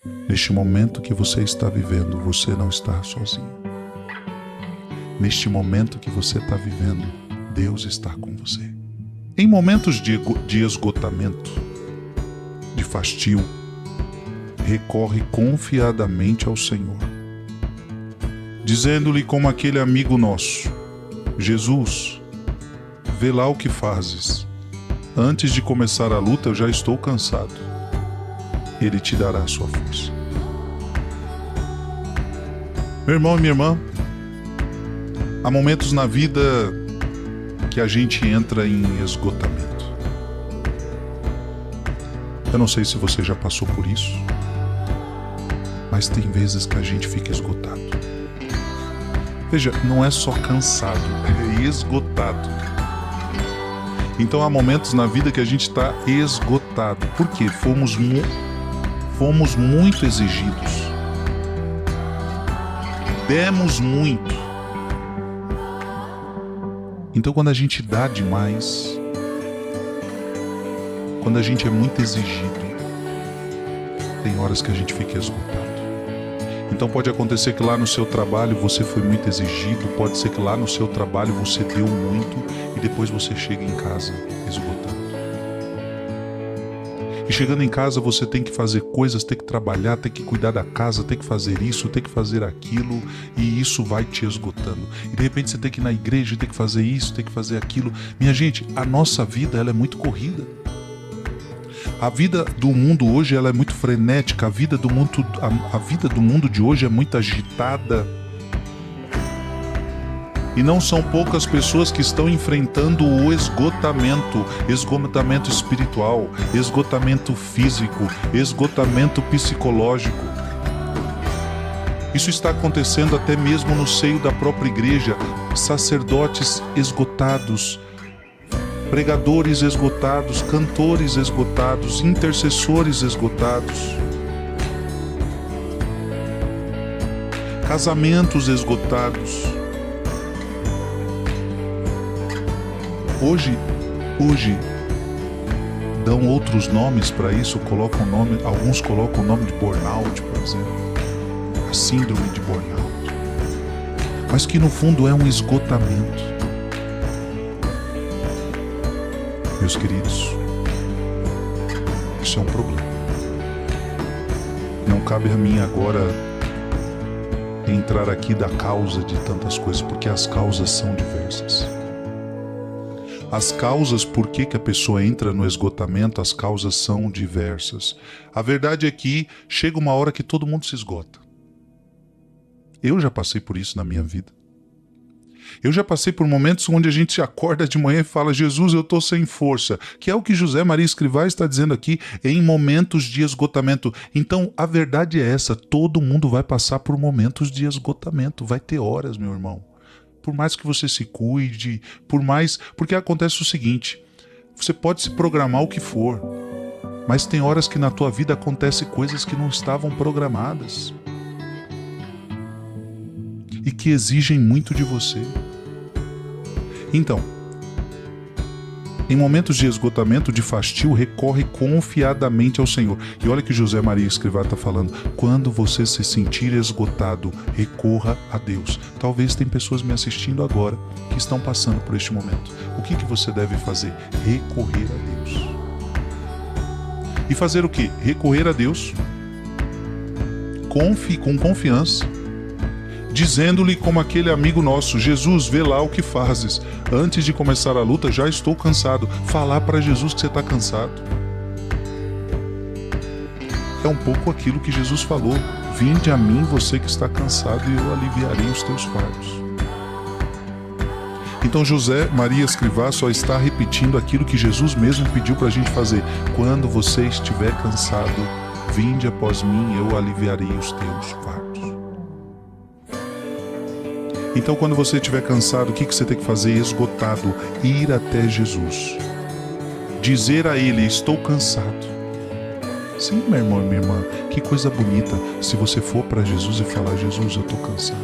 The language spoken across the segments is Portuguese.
Neste momento que você está vivendo, você não está sozinho. Neste momento que você está vivendo, Deus está com você. Em momentos de esgotamento, de fastio, recorre confiadamente ao Senhor, dizendo-lhe como aquele amigo nosso: Jesus, vê lá o que fazes. Antes de começar a luta, eu já estou cansado. Ele te dará a sua força. Meu irmão e minha irmã, há momentos na vida que a gente entra em esgotamento. Eu não sei se você já passou por isso, mas tem vezes que a gente fica esgotado. Veja, não é só cansado, é esgotado. Então há momentos na vida que a gente está esgotado. Por quê? Fomos muito exigidos. Demos muito. Então quando a gente dá demais, quando a gente é muito exigido, tem horas que a gente fica esgotado. Então pode acontecer que lá no seu trabalho você foi muito exigido, pode ser que lá no seu trabalho você deu muito e depois você chega em casa esgotado. E chegando em casa você tem que fazer coisas, tem que trabalhar, tem que cuidar da casa, tem que fazer isso, tem que fazer aquilo, e isso vai te esgotando. E de repente você tem que ir na igreja, tem que fazer isso, tem que fazer aquilo. Minha gente, a nossa vida ela é muito corrida. A vida do mundo hoje ela é muito frenética, a vida do mundo de hoje é muito agitada. E não são poucas pessoas que estão enfrentando o esgotamento espiritual, esgotamento físico, esgotamento psicológico. Isso está acontecendo até mesmo no seio da própria igreja. Sacerdotes esgotados, pregadores esgotados, cantores esgotados, intercessores esgotados, casamentos esgotados. Hoje dão outros nomes para isso, alguns colocam o nome de burnout, por exemplo, a síndrome de burnout, mas que no fundo é um esgotamento. Meus queridos, isso é um problema. Não cabe a mim agora entrar aqui da causa de tantas coisas, porque as causas são diversas. As causas por que a pessoa entra no esgotamento, as causas são diversas. A verdade é que chega uma hora que todo mundo se esgota. Eu já passei por isso na minha vida. Eu já passei por momentos onde a gente se acorda de manhã e fala: Jesus, eu estou sem força. Que é o que José Maria Escrivá está dizendo aqui, em momentos de esgotamento. Então, a verdade é essa, todo mundo vai passar por momentos de esgotamento. Vai ter horas, meu irmão. Por mais que você se cuide, porque acontece o seguinte, você pode se programar o que for, mas tem horas que na tua vida acontecem coisas que não estavam programadas e que exigem muito de você. Então, em momentos de esgotamento, de fastio, recorre confiadamente ao Senhor. E olha que José Maria Escrivá está falando: quando você se sentir esgotado, recorra a Deus. Talvez tem pessoas me assistindo agora que estão passando por este momento. O que você deve fazer? Recorrer a Deus. E fazer o quê? Recorrer a Deus com confiança, dizendo-lhe como aquele amigo nosso: Jesus, vê lá o que fazes. Antes de começar a luta, já estou cansado. Falar para Jesus que você está cansado. É um pouco aquilo que Jesus falou: vinde a mim, você que está cansado, e eu aliviarei os teus fardos. Então José Maria Escrivá só está repetindo aquilo que Jesus mesmo pediu para a gente fazer: quando você estiver cansado, vinde após mim, eu aliviarei os teus fardos. Então quando você estiver cansado, o que você tem que fazer? Esgotado, ir até Jesus, dizer a Ele: estou cansado. Sim, meu irmão e minha irmã, que coisa bonita se você for para Jesus e falar: Jesus, eu estou cansado,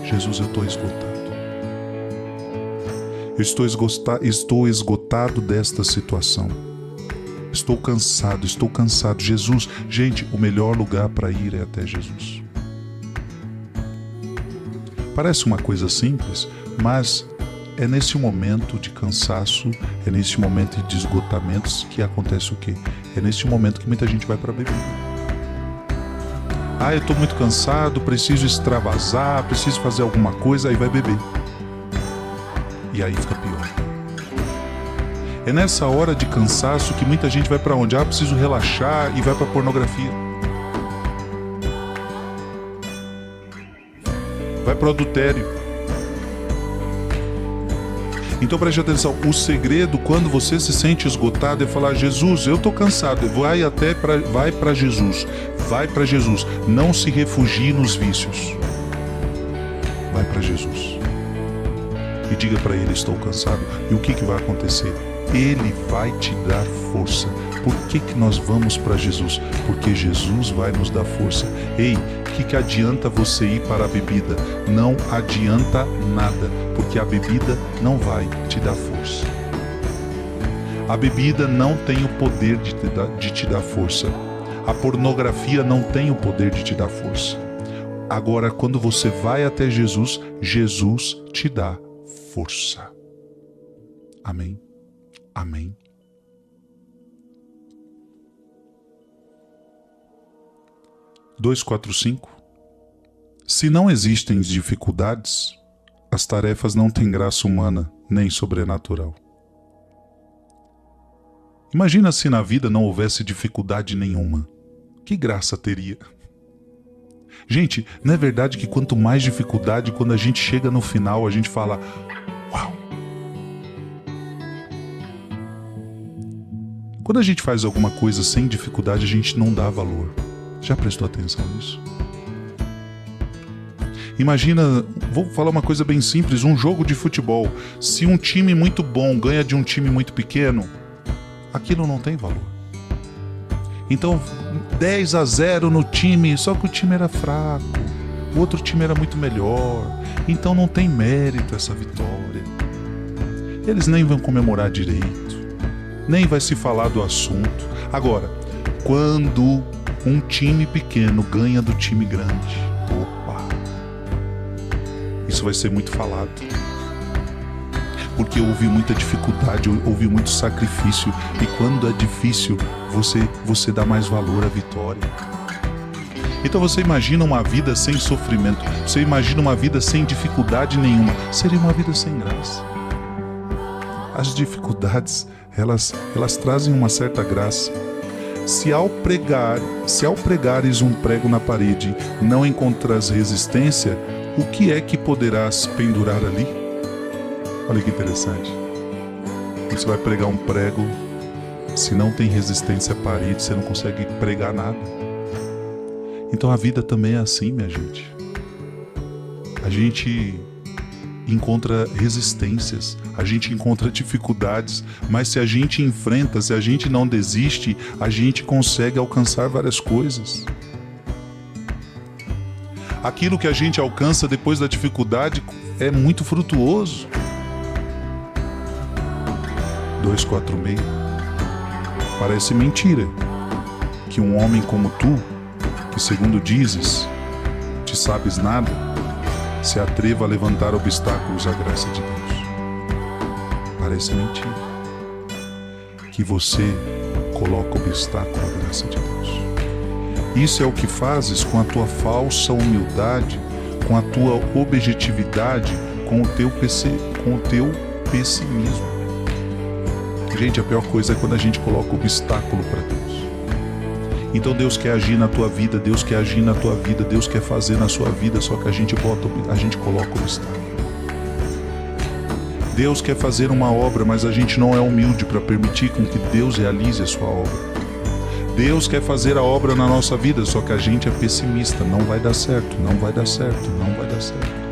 Jesus, eu estou esgotado, eu estou esgotado desta situação, Estou cansado, estou cansado. Jesus, gente, o melhor lugar para ir é até Jesus. Parece uma coisa simples, mas é nesse momento de cansaço, é nesse momento de esgotamentos que acontece o quê? É nesse momento que muita gente vai para a bebida. Eu estou muito cansado, preciso extravasar, preciso fazer alguma coisa, aí vai beber. E aí fica pior. É nessa hora de cansaço que muita gente vai para onde? Preciso relaxar, e vai para pornografia. Vai para o adultério. Então preste atenção, o segredo quando você se sente esgotado é falar: Jesus, eu estou cansado, vai para Jesus, vai para Jesus, não se refugie nos vícios, vai para Jesus e diga para Ele: estou cansado. E o que vai acontecer? Ele vai te dar força. Por que nós vamos para Jesus? Porque Jesus vai nos dar força. Ei, o que adianta você ir para a bebida? Não adianta nada, porque a bebida não vai te dar força. A bebida não tem o poder de te dar força. A pornografia não tem o poder de te dar força. Agora, quando você vai até Jesus, Jesus te dá força. Amém? Amém. (245) Se não existem dificuldades, as tarefas não têm graça humana nem sobrenatural. Imagina se na vida não houvesse dificuldade nenhuma. Que graça teria? Gente, não é verdade que quanto mais dificuldade, quando a gente chega no final, a gente fala: uau! Quando a gente faz alguma coisa sem dificuldade, a gente não dá valor. Já prestou atenção nisso? Imagina, vou falar uma coisa bem simples, um jogo de futebol. Se um time muito bom ganha de um time muito pequeno, aquilo não tem valor. Então, 10-0 no time, só que o time era fraco, o outro time era muito melhor, então não tem mérito essa vitória. Eles nem vão comemorar direito, nem vai se falar do assunto. Agora, quando um time pequeno ganha do time grande, opa, isso vai ser muito falado. Porque houve muita dificuldade, houve muito sacrifício, e quando é difícil, você dá mais valor à vitória. Então você imagina uma vida sem sofrimento, você imagina uma vida sem dificuldade nenhuma, seria uma vida sem graça. As dificuldades, elas trazem uma certa graça. Se ao pregares um prego na parede não encontras resistência, o que é que poderás pendurar ali? Olha que interessante. Você vai pregar um prego, se não tem resistência à parede, você não consegue pregar nada. Então a vida também é assim, minha gente. A gente encontra resistências, a gente encontra dificuldades, mas se a gente enfrenta, se a gente não desiste, a gente consegue alcançar várias coisas. Aquilo que a gente alcança depois da dificuldade é muito frutuoso. 246. Parece mentira que um homem como tu, que segundo dizes, te sabes nada, se atreva a levantar obstáculos à graça de Deus. Parece mentira que você coloca obstáculo à graça de Deus. Isso é o que fazes com a tua falsa humildade, com a tua objetividade, com o teu pessimismo. Gente, a pior coisa é quando a gente coloca obstáculo para Deus. Então Deus quer agir na tua vida, Deus quer agir na tua vida, Deus quer fazer na sua vida, só que a gente coloca obstáculo. Deus quer fazer uma obra, mas a gente não é humilde para permitir com que Deus realize a sua obra. Deus quer fazer a obra na nossa vida, só que a gente é pessimista, não vai dar certo, não vai dar certo, não vai dar certo.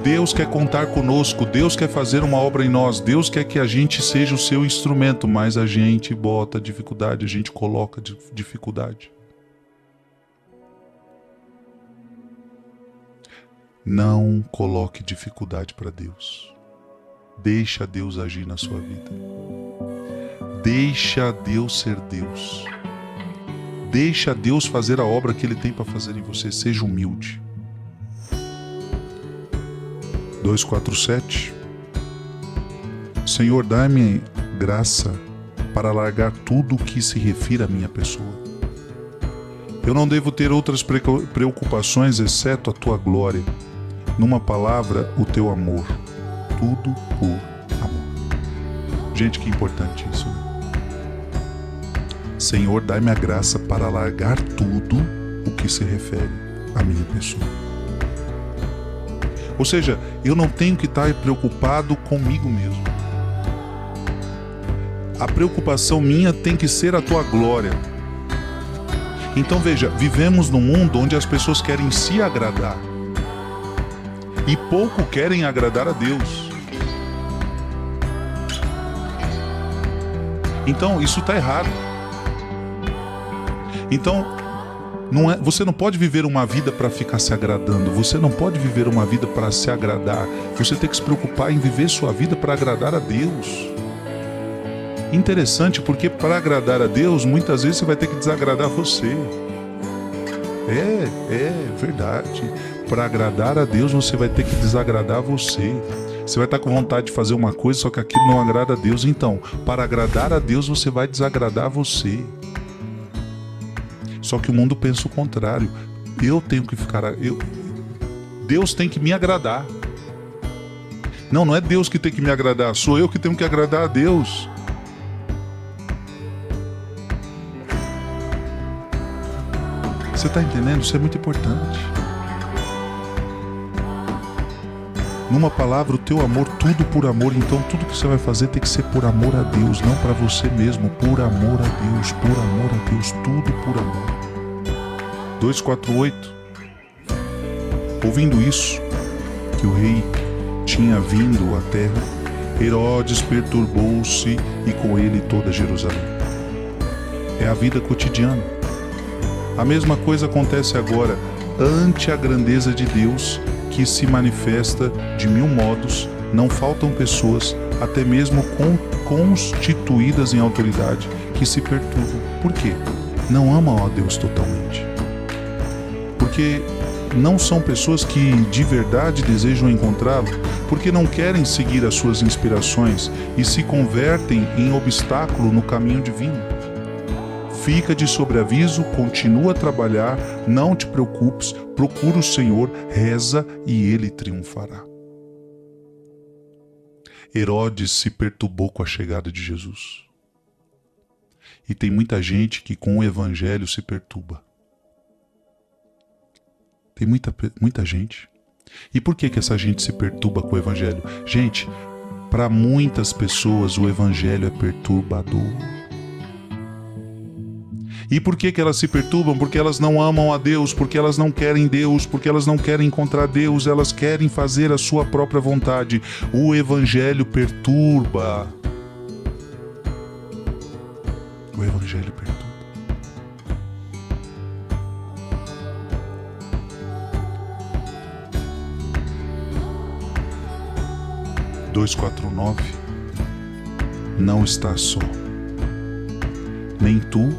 Deus quer contar conosco, Deus quer fazer uma obra em nós, Deus quer que a gente seja o seu instrumento, mas a gente bota dificuldade, a gente coloca dificuldade. Não coloque dificuldade para Deus. Deixa Deus agir na sua vida. Deixa Deus ser Deus. Deixa Deus fazer a obra que Ele tem para fazer em você. Seja humilde. 2,47. Senhor, dá-me graça para largar tudo que se refira à minha pessoa. Eu não devo ter outras preocupações exceto a tua glória. Numa palavra, o teu amor. Tudo por amor. Gente, que importante isso, né? Senhor, dai-me a graça para largar tudo o que se refere à minha pessoa. Ou seja, eu não tenho que estar preocupado comigo mesmo. A preocupação minha tem que ser a tua glória. Então veja, vivemos num mundo onde as pessoas querem se agradar e pouco querem agradar a Deus. Então isso está errado. Então você não pode viver uma vida para ficar se agradando. Você não pode viver uma vida para se agradar. Você tem que se preocupar em viver sua vida para agradar a Deus. Interessante, porque para agradar a Deus, muitas vezes você vai ter que desagradar você. É verdade. Para agradar a Deus, você vai ter que desagradar você. Você vai estar com vontade de fazer uma coisa, só que aquilo não agrada a Deus. Então, para agradar a Deus, você vai desagradar você. Só que o mundo pensa o contrário. Deus tem que me agradar. Não é Deus que tem que me agradar, sou eu que tenho que agradar a Deus. Você está entendendo? Isso é muito importante. Numa palavra, o teu amor, tudo por amor. Então tudo que você vai fazer tem que ser por amor a Deus, não para você mesmo. Por amor a Deus, por amor a Deus, tudo por amor. 2,48. Ouvindo isso, que o rei tinha vindo à terra, Herodes perturbou-se e com ele toda Jerusalém. É a vida cotidiana. A mesma coisa acontece agora ante a grandeza de Deus, que se manifesta de mil modos. Não faltam pessoas, até mesmo constituídas em autoridade, que se perturbam. Por quê? Não amam a Deus totalmente. Porque não são pessoas que de verdade desejam encontrá-lo, porque não querem seguir as suas inspirações e se convertem em obstáculo no caminho divino. Fica de sobreaviso, continua a trabalhar, não te preocupes, procura o Senhor, reza e Ele triunfará. Herodes se perturbou com a chegada de Jesus. E tem muita gente que com o Evangelho se perturba. Tem muita gente. E por que essa gente se perturba com o Evangelho? Gente, para muitas pessoas o Evangelho é perturbador. E por que elas se perturbam? Porque elas não amam a Deus, porque elas não querem Deus, porque elas não querem encontrar Deus, elas querem fazer a sua própria vontade. O Evangelho perturba. O Evangelho perturba. (2, 4, 9) Não estás só. Nem tu,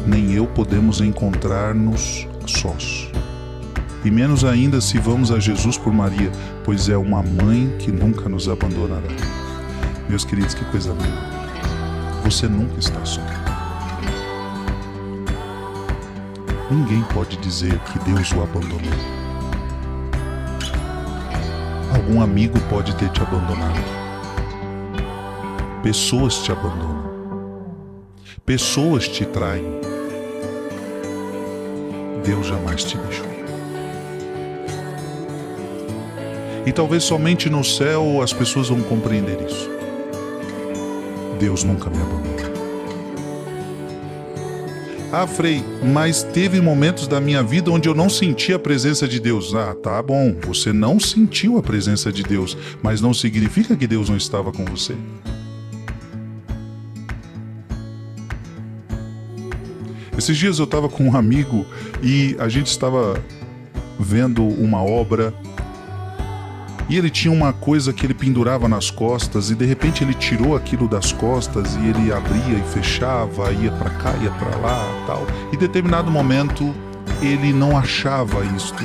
nem eu podemos encontrar-nos sós. E menos ainda se vamos a Jesus por Maria, pois é uma mãe que nunca nos abandonará. Meus queridos, que coisa linda. Você nunca está só. Ninguém pode dizer que Deus o abandonou. Algum amigo pode ter te abandonado. Pessoas te abandonam. Pessoas te traem. Deus jamais te deixou. E talvez somente no céu as pessoas vão compreender isso. Deus nunca me abandonou. Ah, Frei, mas teve momentos da minha vida onde eu não senti a presença de Deus. Ah, tá bom, você não sentiu a presença de Deus, mas não significa que Deus não estava com você. Esses dias eu estava com um amigo e a gente estava vendo uma obra E ele tinha uma coisa que ele pendurava nas costas, e de repente ele tirou aquilo das costas e ele abria e fechava, ia para cá, ia para lá, tal. E em determinado momento ele não achava isto,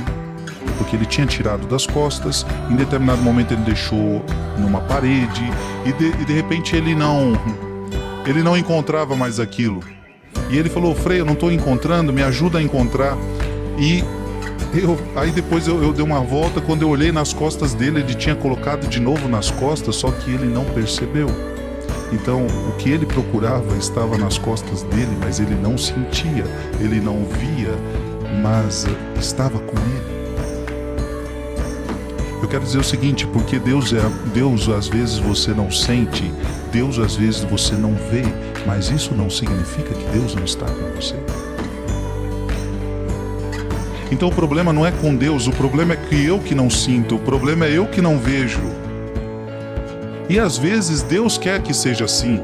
porque ele tinha tirado das costas. Em determinado momento ele deixou numa parede e de repente ele não encontrava mais aquilo. E ele falou: Frei, eu não estou encontrando, me ajuda a encontrar. E aí depois eu dei uma volta, quando eu olhei nas costas dele, ele tinha colocado de novo nas costas, só que ele não percebeu. Então o que ele procurava estava nas costas dele, mas ele não sentia, ele não via, mas estava com ele. Eu quero dizer o seguinte, porque Deus às vezes você não sente, Deus às vezes você não vê, mas isso não significa que Deus não está com você. Então o problema não é com Deus, o problema é que eu que não sinto, o problema é eu que não vejo. E às vezes Deus quer que seja assim.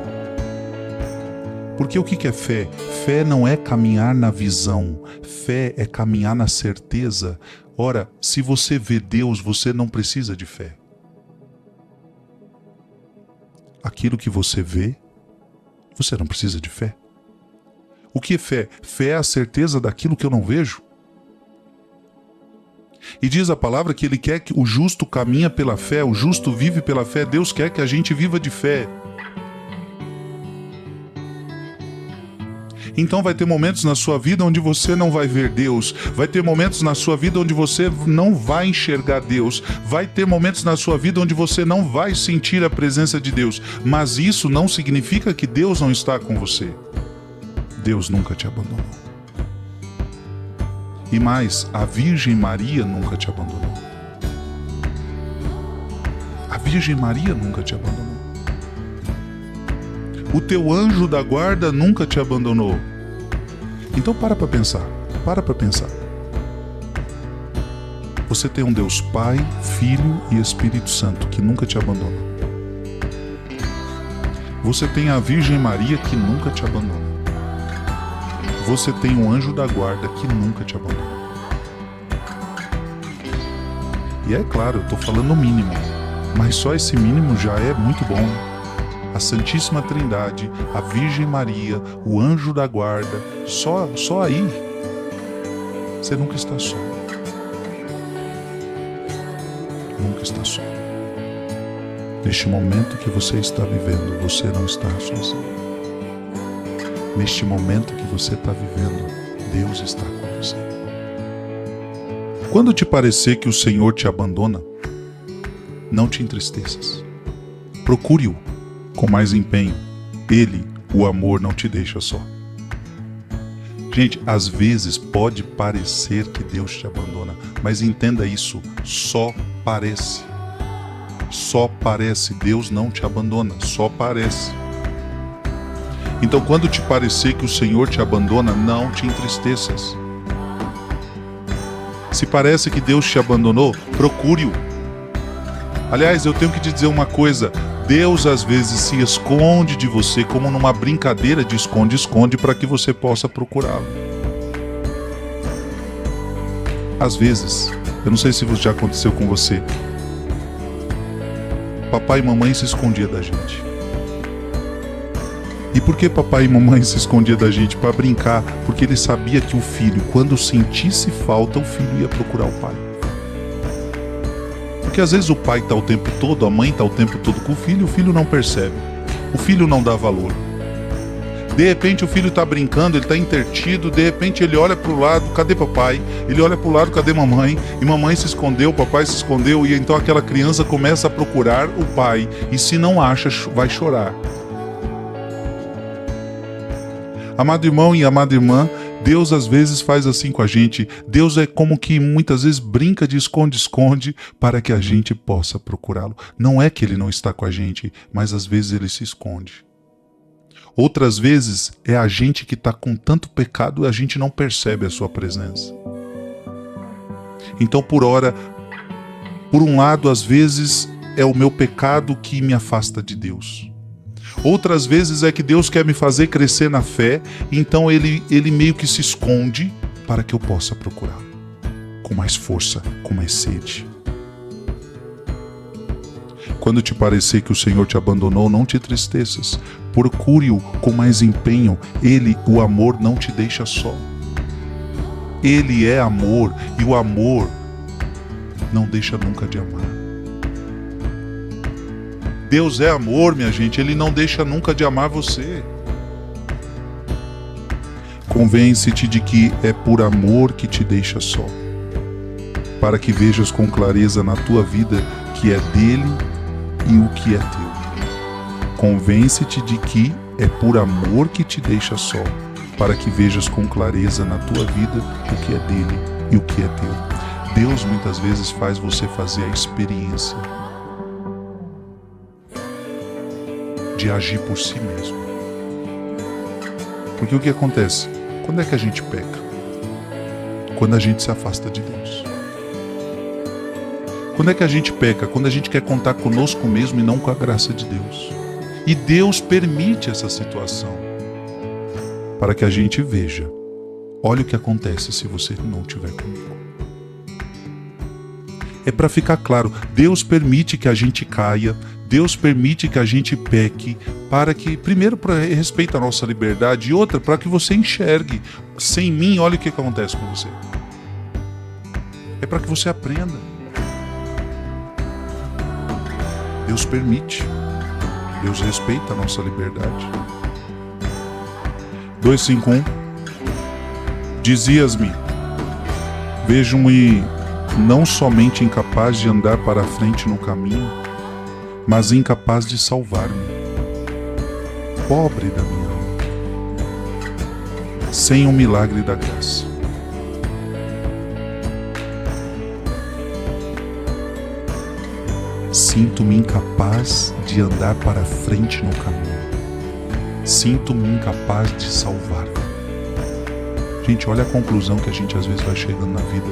Porque o que é fé? Fé não é caminhar na visão, fé é caminhar na certeza. Ora, se você vê Deus, você não precisa de fé. Aquilo que você vê, você não precisa de fé. O que é fé? Fé é a certeza daquilo que eu não vejo. E diz a palavra que Ele quer que o justo caminha pela fé, o justo vive pela fé. Deus quer que a gente viva de fé. Então vai ter momentos na sua vida onde você não vai ver Deus. Vai ter momentos na sua vida onde você não vai enxergar Deus. Vai ter momentos na sua vida onde você não vai sentir a presença de Deus. Mas isso não significa que Deus não está com você. Deus nunca te abandonou. E mais, a Virgem Maria nunca te abandonou. A Virgem Maria nunca te abandonou. O teu anjo da guarda nunca te abandonou. Então para pensar. Você tem um Deus Pai, Filho e Espírito Santo que nunca te abandona. Você tem a Virgem Maria que nunca te abandona. Você tem um anjo da guarda que nunca te abandona. E é claro, eu estou falando o mínimo, mas só esse mínimo já é muito bom. A Santíssima Trindade, a Virgem Maria, o anjo da guarda, só aí você nunca está só. Nunca está só. Neste momento que você está vivendo, você não está sozinho. Neste momento que você está vivendo, Deus está com você. Quando te parecer que o Senhor te abandona, não te entristeças. Procure-o com mais empenho. Ele, o amor, não te deixa só. Gente, às vezes pode parecer que Deus te abandona, mas entenda isso, só parece. Só parece, Deus não te abandona, só parece. Então, quando te parecer que o Senhor te abandona, não te entristeças. Se parece que Deus te abandonou, procure-o. Aliás, eu tenho que te dizer uma coisa. Deus às vezes se esconde de você como numa brincadeira de esconde-esconde para que você possa procurá-lo. Às vezes, eu não sei se já aconteceu com você, papai e mamãe se escondiam da gente. E por que papai e mamãe se escondiam da gente? Para brincar, porque ele sabia que o filho, quando sentisse falta, o filho ia procurar o pai. Porque às vezes o pai está o tempo todo, a mãe está o tempo todo com o filho não percebe. O filho não dá valor. De repente o filho está brincando, ele está intertido, de repente ele olha para o lado, cadê papai? Ele olha para o lado, cadê mamãe? E mamãe se escondeu, papai se escondeu, e então aquela criança começa a procurar o pai, e se não acha, vai chorar. Amado irmão e amada irmã, Deus às vezes faz assim com a gente. Deus é como que muitas vezes brinca de esconde-esconde para que a gente possa procurá-lo. Não é que ele não está com a gente, mas às vezes ele se esconde. Outras vezes é a gente que está com tanto pecado e a gente não percebe a sua presença. Então por um lado às vezes é o meu pecado que me afasta de Deus. Outras vezes é que Deus quer me fazer crescer na fé, então ele meio que se esconde para que eu possa procurá-lo com mais força, com mais sede. Quando te parecer que o Senhor te abandonou, não te tristeças. Procure-o com mais empenho. Ele, o amor, não te deixa só. Ele é amor e o amor não deixa nunca de amar. Deus é amor, minha gente. Ele não deixa nunca de amar você. Convence-te de que é por amor que te deixa só, para que vejas com clareza na tua vida que é dele e o que é teu. Convence-te de que é por amor que te deixa só, para que vejas com clareza na tua vida o que é dele e o que é teu. Deus muitas vezes faz você fazer a experiência de agir por si mesmo. Porque o que acontece? Quando é que a gente peca? Quando a gente se afasta de Deus. Quando é que a gente peca? Quando a gente quer contar conosco mesmo e não com a graça de Deus. E Deus permite essa situação para que a gente veja. Olha o que acontece se você não estiver comigo. É para ficar claro, Deus permite que a gente caia, Deus permite que a gente peque, para que, primeiro, para respeitar a nossa liberdade, e outra, para que você enxergue. Sem mim, olha o que acontece com você. É para que você aprenda. Deus permite. Deus respeita a nossa liberdade. 2:5:1 Dizias-me: vejo-me não somente incapaz de andar para a frente no caminho, mas incapaz de salvar-me. Pobre da minha alma, sem o milagre da graça. Sinto-me incapaz de andar para a frente no caminho. Sinto-me incapaz de salvar-me. Gente, olha a conclusão que a gente às vezes vai chegando na vida.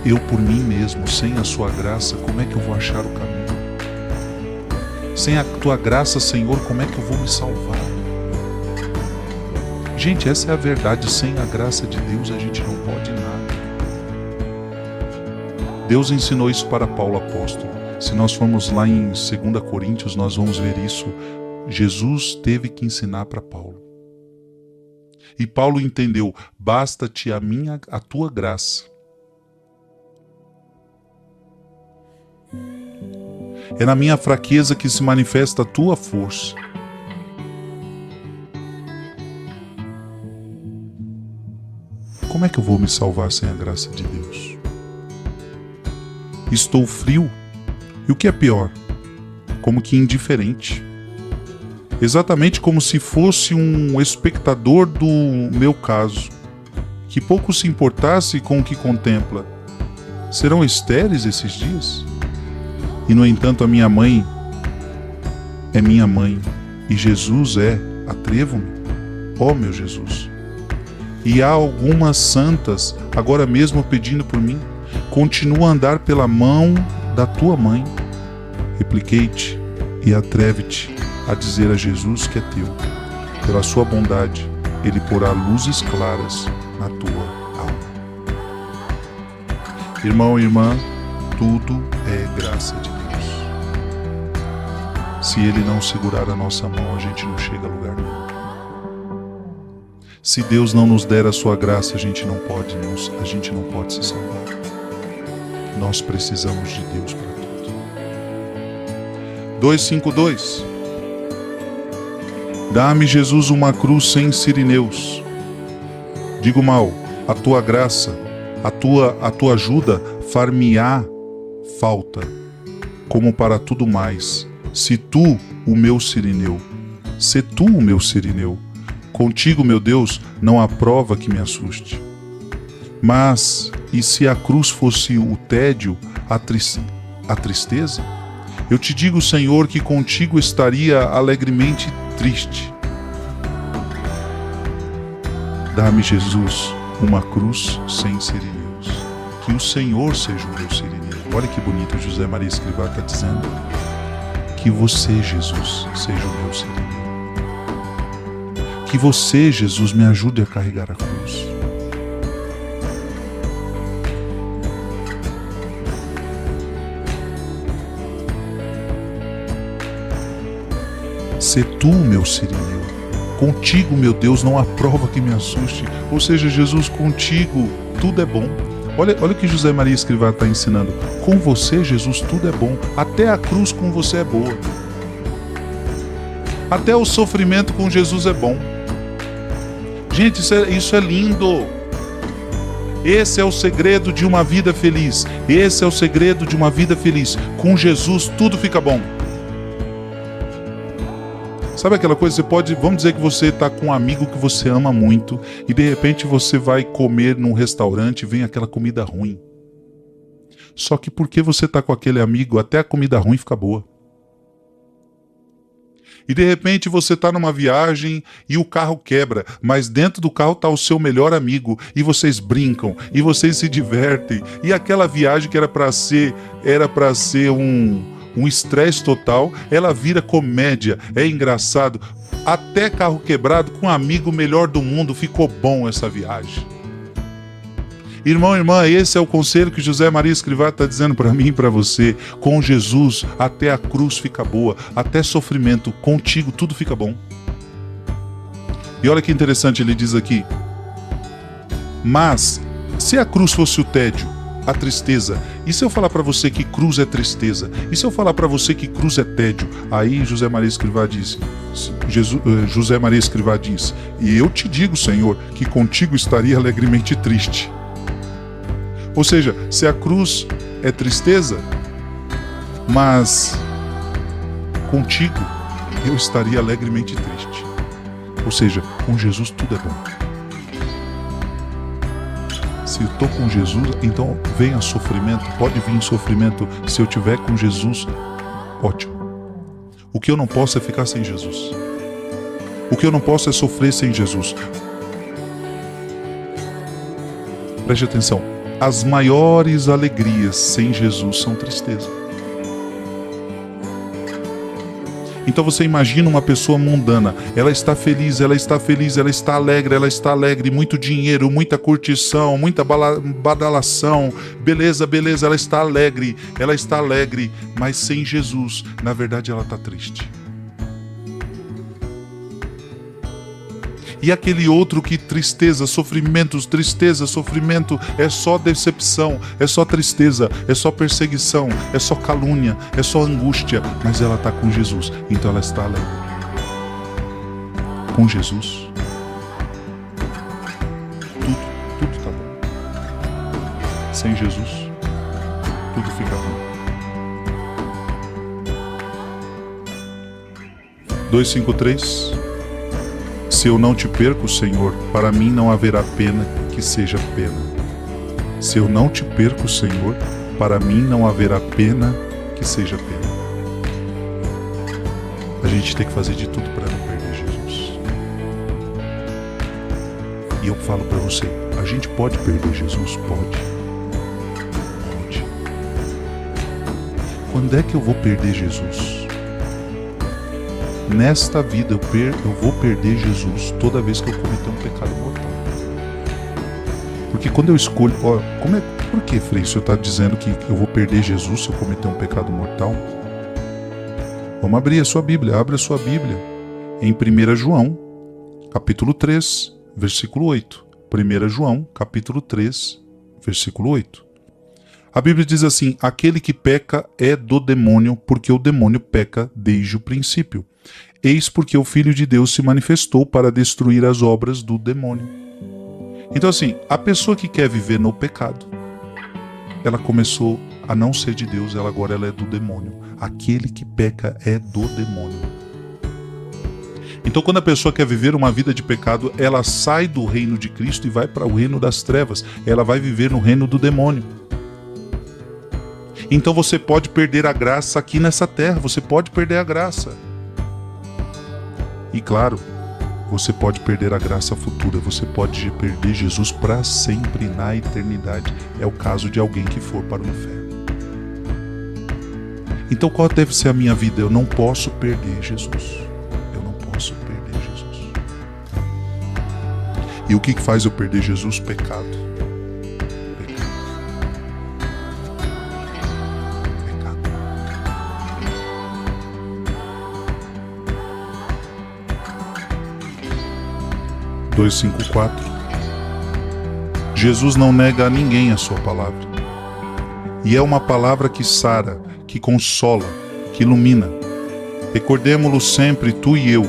Eu por mim mesmo, sem a sua graça, como é que eu vou achar o caminho? Sem a tua graça, Senhor, como é que eu vou me salvar? Gente, essa é a verdade. Sem a graça de Deus, a gente não pode nada. Deus ensinou isso para Paulo apóstolo. Se nós formos lá em 2 Coríntios, nós vamos ver isso. Jesus teve que ensinar para Paulo. E Paulo entendeu: basta-te a tua graça. É na minha fraqueza que se manifesta a tua força. Como é que eu vou me salvar sem a graça de Deus? Estou frio. E o que é pior? Como que indiferente. Exatamente como se fosse um espectador do meu caso, que pouco se importasse com o que contempla. Serão estéreis esses dias? E no entanto a minha mãe é minha mãe, e Jesus é, atrevo-me, ó meu Jesus. E há algumas santas agora mesmo pedindo por mim. Continua a andar pela mão da tua mãe. Repliquei-te e atreve-te a dizer a Jesus que é teu. Pela sua bondade, ele porá luzes claras na tua alma. Irmão e irmã, tudo é graça de Deus. Se ele não segurar a nossa mão, a gente não chega a lugar nenhum. Se Deus não nos der a sua graça, a gente não pode se salvar. Nós precisamos de Deus para tudo. 2:5:2 Dá-me, Jesus, uma cruz sem sirineus. Digo mal, a tua graça, a tua ajuda far-me-á falta, como para tudo mais. Se tu, o meu sirineu, se tu o meu sirineu, contigo, meu Deus, não há prova que me assuste. Mas, e se a cruz fosse o tédio, a tristeza? Eu te digo, Senhor, que contigo estaria alegremente triste. Dá-me, Jesus, uma cruz sem sirineus. Que o Senhor seja o meu sirineu. Olha que bonito José Maria Escrivá está dizendo. Que você, Jesus, seja o meu sirineu. Que você, Jesus, me ajude a carregar a cruz. Sê tu, meu Sirineu. Contigo, meu Deus, não há prova que me assuste. Ou seja, Jesus, contigo tudo é bom. Olha o que José Maria Escrivá está ensinando. Com você, Jesus, tudo é bom. Até a cruz com você é boa. Até o sofrimento com Jesus é bom. Gente, isso é lindo. Esse é o segredo de uma vida feliz. Esse é o segredo de uma vida feliz. Com Jesus tudo fica bom. Sabe aquela coisa, vamos dizer que você está com um amigo que você ama muito e de repente você vai comer num restaurante e vem aquela comida ruim. Só que porque você está com aquele amigo, até a comida ruim fica boa. E de repente você está numa viagem e o carro quebra, mas dentro do carro está o seu melhor amigo e vocês brincam e vocês se divertem. E aquela viagem que era para ser um estresse total, ela vira comédia, é engraçado. Até carro quebrado com um amigo melhor do mundo ficou bom essa viagem. Irmão, irmã, esse é o conselho que José Maria Escrivá está dizendo para mim e para você. Com Jesus, até a cruz fica boa, até sofrimento, contigo tudo fica bom. E olha que interessante, ele diz aqui: mas se a cruz fosse o tédio, a tristeza, e se eu falar para você que cruz é tristeza? E se eu falar para você que cruz é tédio? Aí José Maria Escrivá diz, e eu te digo, Senhor, que contigo estaria alegremente triste. Ou seja, se a cruz é tristeza, mas contigo eu estaria alegremente triste. Ou seja, com Jesus tudo é bom. Se eu estou com Jesus, então venha sofrimento, pode vir sofrimento. Se eu estiver com Jesus, ótimo. O que eu não posso é ficar sem Jesus. O que eu não posso é sofrer sem Jesus. Preste atenção. As maiores alegrias sem Jesus são tristeza. Então você imagina uma pessoa mundana, ela está feliz, ela está alegre, muito dinheiro, muita curtição, muita badalação, beleza, ela está alegre, mas sem Jesus, na verdade ela está triste. E aquele outro que tristeza, sofrimento, é só decepção, é só tristeza, é só perseguição, é só calúnia, é só angústia, mas ela está com Jesus, então ela está alegre. Com Jesus, tudo está bom. Sem Jesus, tudo fica ruim. 2:5:3. Se eu não te perco, Senhor, para mim não haverá pena que seja pena. Se eu não te perco, Senhor, para mim não haverá pena que seja pena. A gente tem que fazer de tudo para não perder Jesus. E eu falo para você, a gente pode perder Jesus? Pode. Quando é que eu vou perder Jesus? Nesta vida eu vou perder Jesus toda vez que eu cometer um pecado mortal. Porque quando eu escolho... por que, Frei, o senhor está dizendo que eu vou perder Jesus se eu cometer um pecado mortal? Vamos abrir a sua Bíblia. Abre a sua Bíblia em 1 João, capítulo 3, versículo 8. 1 João, capítulo 3, versículo 8. A Bíblia diz assim: aquele que peca é do demônio, porque o demônio peca desde o princípio. Eis porque o Filho de Deus se manifestou para destruir as obras do demônio. Então assim, a pessoa que quer viver no pecado, ela começou a não ser de Deus, agora ela é do demônio. Aquele que peca é do demônio. Então quando a pessoa quer viver uma vida de pecado, ela sai do reino de Cristo e vai para o reino das trevas. Ela vai viver no reino do demônio. Então você pode perder a graça aqui nessa terra, você pode perder a graça. E claro, você pode perder a graça futura, você pode perder Jesus para sempre na eternidade. É o caso de alguém que for para o inferno. Então qual deve ser a minha vida? Eu não posso perder Jesus. Eu não posso perder Jesus. E o que faz eu perder Jesus? Pecado. 2:5-4. Jesus não nega a ninguém a sua palavra. E é uma palavra que sara, que consola, que ilumina. Recordemo-lo sempre, tu e eu,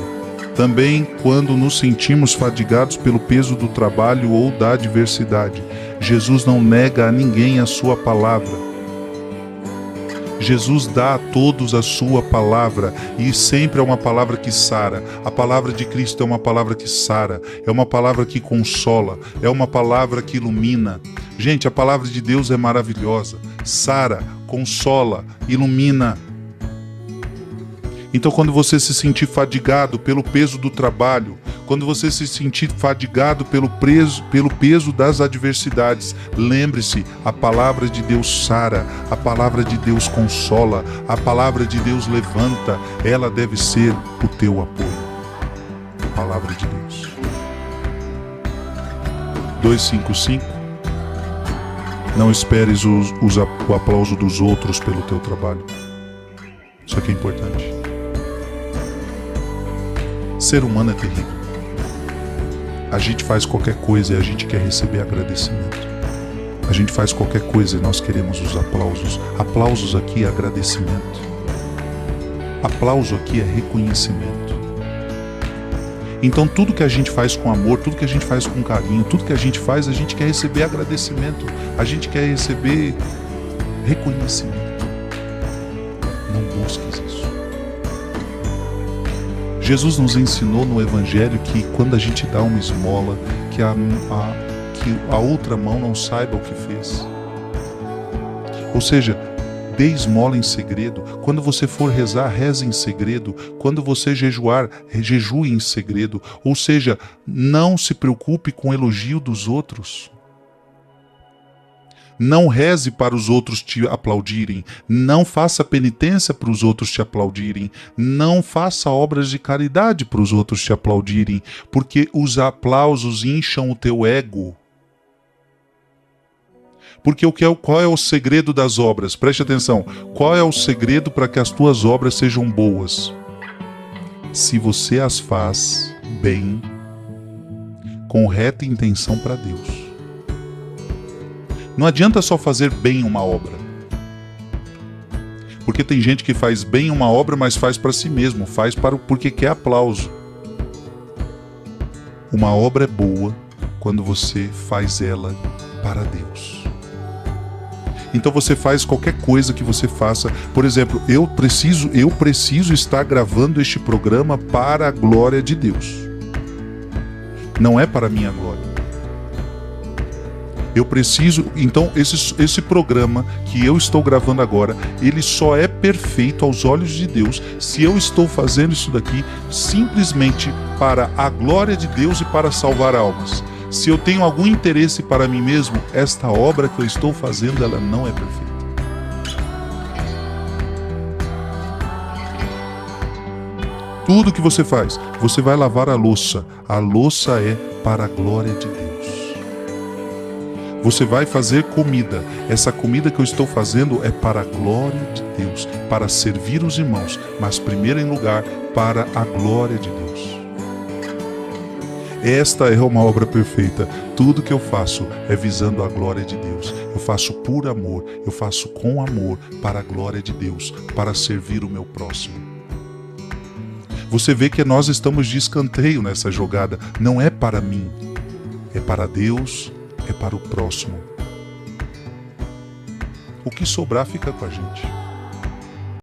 também quando nos sentimos fadigados pelo peso do trabalho ou da adversidade. Jesus não nega a ninguém a sua palavra. Jesus dá a todos a sua palavra, e sempre é uma palavra que sara. A palavra de Cristo é uma palavra que sara, é uma palavra que consola, é uma palavra que ilumina. Gente, a palavra de Deus é maravilhosa, sara, consola, ilumina. Então, quando você se sentir fadigado pelo peso do trabalho, quando você se sentir fadigado pelo peso das adversidades, lembre-se, a palavra de Deus sara, a palavra de Deus consola, a palavra de Deus levanta, ela deve ser o teu apoio. A palavra de Deus. 2:5-5. Não esperes o aplauso dos outros pelo teu trabalho. Isso aqui é importante. Ser humano é terrível. A gente faz qualquer coisa e a gente quer receber agradecimento. A gente faz qualquer coisa e nós queremos os aplausos. Aplausos aqui é agradecimento. Aplauso aqui é reconhecimento. Então tudo que a gente faz com amor, tudo que a gente faz com carinho, tudo que a gente faz, a gente quer receber agradecimento. A gente quer receber reconhecimento. Não busques isso. Jesus nos ensinou no Evangelho que quando a gente dá uma esmola, que a outra mão não saiba o que fez. Ou seja, dê esmola em segredo. Quando você for rezar, reze em segredo. Quando você jejuar, jejue em segredo. Ou seja, não se preocupe com o elogio dos outros. Não reze para os outros te aplaudirem. Não faça penitência para os outros te aplaudirem. Não faça obras de caridade para os outros te aplaudirem. Porque os aplausos incham o teu ego. Porque qual é o segredo das obras? Preste atenção. Qual é o segredo para que as tuas obras sejam boas? Se você as faz bem, com reta intenção para Deus. Não adianta só fazer bem uma obra. Porque tem gente que faz bem uma obra, mas faz para si mesmo, faz porque quer aplauso. Uma obra é boa quando você faz ela para Deus. Então você faz qualquer coisa que você faça. Por exemplo, eu preciso estar gravando este programa para a glória de Deus. Não é para a minha glória. Eu preciso, então esse programa que eu estou gravando agora, ele só é perfeito aos olhos de Deus se eu estou fazendo isso daqui simplesmente para a glória de Deus e para salvar almas. Se eu tenho algum interesse para mim mesmo, esta obra que eu estou fazendo, ela não é perfeita. Tudo que você faz, você vai lavar a louça é para a glória de Deus. Você vai fazer comida. Essa comida que eu estou fazendo é para a glória de Deus, para servir os irmãos, mas primeiro em lugar para a glória de Deus. Esta é uma obra perfeita. Tudo que eu faço é visando a glória de Deus. Eu faço por amor, eu faço com amor para a glória de Deus, para servir o meu próximo. Você vê que nós estamos de escanteio nessa jogada. Não é para mim, é para Deus, é para o próximo. O que sobrar fica com a gente.